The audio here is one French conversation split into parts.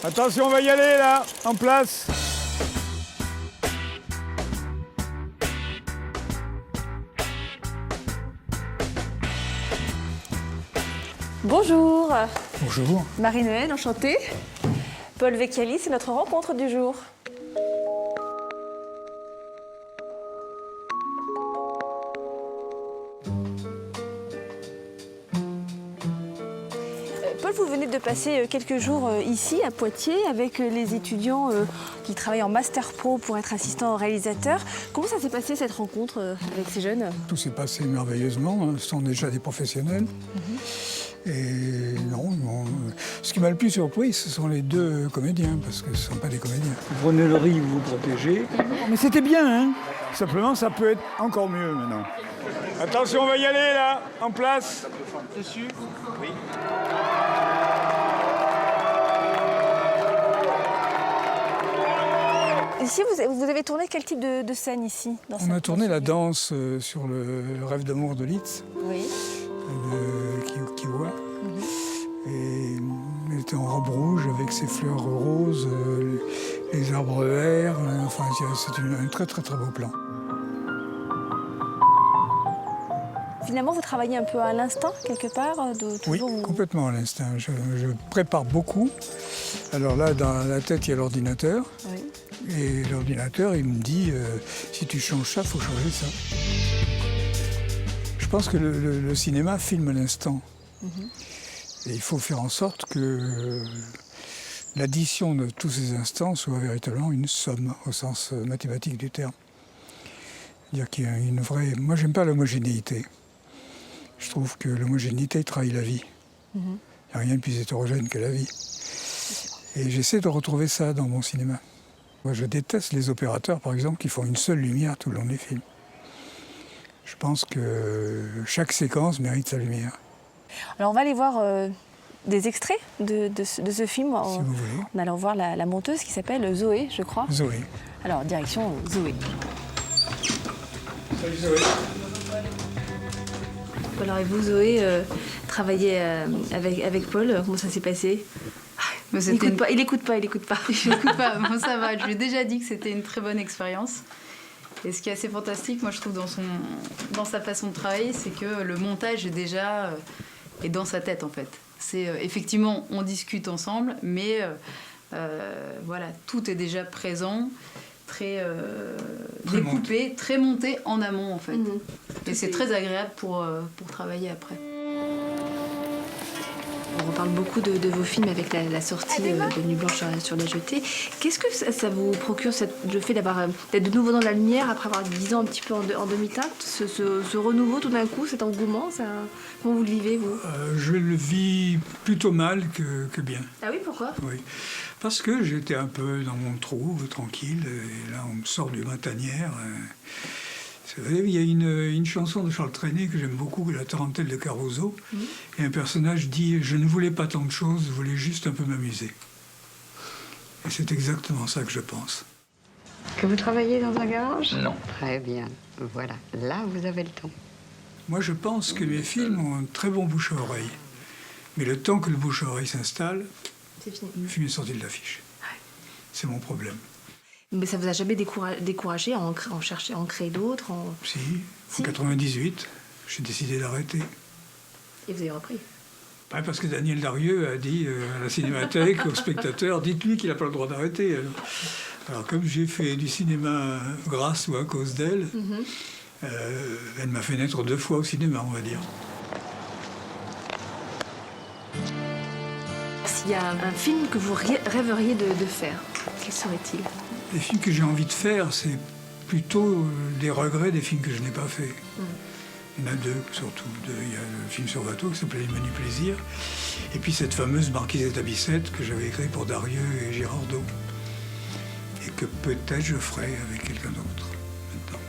Attention, on va y aller là, en place. Bonjour. Bonjour. Marie-Noël, enchantée. Paul Vecchiali, c'est notre rencontre du jour. Paul, vous venez de passer quelques jours ici, à Poitiers, avec les étudiants qui travaillent en Master Pro pour être assistants réalisateurs. Comment ça s'est passé, cette rencontre avec ces jeunes? Tout s'est passé merveilleusement, ce sont déjà des professionnels. Et non, ce qui m'a le plus surpris, ce sont les deux comédiens, parce que ce ne sont pas des comédiens. Vous prenez le riz, vous vous protégez. Mais c'était bien, hein. Simplement, ça peut être encore mieux maintenant. Attention, on va y aller là, en place. Dessus. Oui. Ici, vous avez tourné quel type de scène ici? On a tourné la danse sur le rêve d'amour de Liszt, oui. de Kiwa. Et elle était en robe rouge avec ses fleurs roses, les arbres verts. Enfin, c'est un très très très beau plan. Finalement, vous travaillez un peu à l'instinct, quelque part Oui, complètement à l'instinct. Je prépare beaucoup. Alors là, dans la tête, il y a l'ordinateur. Oui. Et l'ordinateur, il me dit, si tu changes ça, il faut changer ça. Je pense que le cinéma filme l'instant. Et il faut faire en sorte que l'addition de tous ces instants soit véritablement une somme, au sens mathématique du terme. C'est-à-dire qu'il y a une vraie... Moi, j'aime pas l'homogénéité. Je trouve que l'homogénéité trahit la vie. Il n'y a rien de plus hétérogène que la vie. Et j'essaie de retrouver ça dans mon cinéma. Moi, je déteste les opérateurs, par exemple, qui font une seule lumière tout le long des films. Je pense que chaque séquence mérite sa lumière. Alors, on va aller voir des extraits de ce film. Si vous voulez. En allant voir la monteuse qui s'appelle Zoé, je crois. Zoé. Alors, direction Zoé. Salut Zoé. Alors, et vous, Zoé, travaillez avec Paul, comment ça s'est passé? Il écoute pas. Il écoute pas, bon, ça va. Je lui ai déjà dit que c'était une très bonne expérience. Et ce qui est assez fantastique, moi je trouve, dans sa façon de travailler, c'est que le montage est déjà est dans sa tête en fait. C'est effectivement, on discute ensemble, mais voilà, tout est déjà présent, très découpé, très monté en amont en fait. Et c'est très agréable pour travailler après. On parle beaucoup de vos films avec la sortie de Nuit blanche sur la jetée. Qu'est-ce que ça vous procure, le fait d'être de nouveau dans la lumière après avoir 10 ans un petit peu en demi-teinte, ce renouveau tout d'un coup, cet engouement, comment vous le vivez, vous? Je le vis plutôt mal que bien. Ah oui, pourquoi? Oui, parce que j'étais un peu dans mon trou, tranquille, et là on me sort du matanière. Vous savez, il y a une chanson de Charles Trenet que j'aime beaucoup, La Tarentelle de Caruso, et un personnage dit « Je ne voulais pas tant de choses, je voulais juste un peu m'amuser ». Et c'est exactement ça que je pense. Que vous travaillez dans un garage? Non. Très bien, voilà, là vous avez le temps. Moi je pense que mes films ont un très bon bouche à oreille, mais le temps que le bouche à oreille s'installe, le film est sorti de l'affiche. C'est mon problème. Mais ça vous a jamais découragé à en chercher, à en créer d'autres Si, en 98, j'ai décidé d'arrêter. Et vous avez repris? Ouais, parce que Daniel Darieux a dit à la Cinémathèque, aux spectateurs, dites-lui qu'il n'a pas le droit d'arrêter. Alors comme j'ai fait du cinéma grâce ou à cause d'elle, elle m'a fait naître 2 fois au cinéma, on va dire. S'il y a un film que vous rêveriez de faire, quel serait-il? Les films que j'ai envie de faire, c'est plutôt des regrets des films que je n'ai pas faits. Il y en a 2, surtout. Il y a le film sur bateau qui s'appelait Les Menus Plaisirs. Et puis cette fameuse Marquise à Bicêtre que j'avais écrite pour Darieux et Girardot. Et que peut-être je ferai avec quelqu'un d'autre maintenant.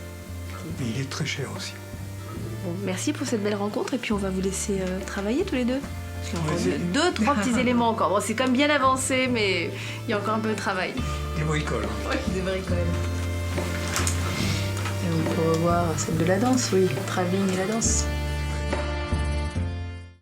Mais il est très cher aussi. Bon, merci pour cette belle rencontre et puis on va vous laisser travailler tous les deux. Parce qu'il y a encore 2, 3 petits éléments encore. Bon, c'est quand même bien avancé, mais il y a encore un peu de travail. Des bricoles. Oui, des bricoles. Et on peut revoir celle de la danse, oui, le travelling et la danse.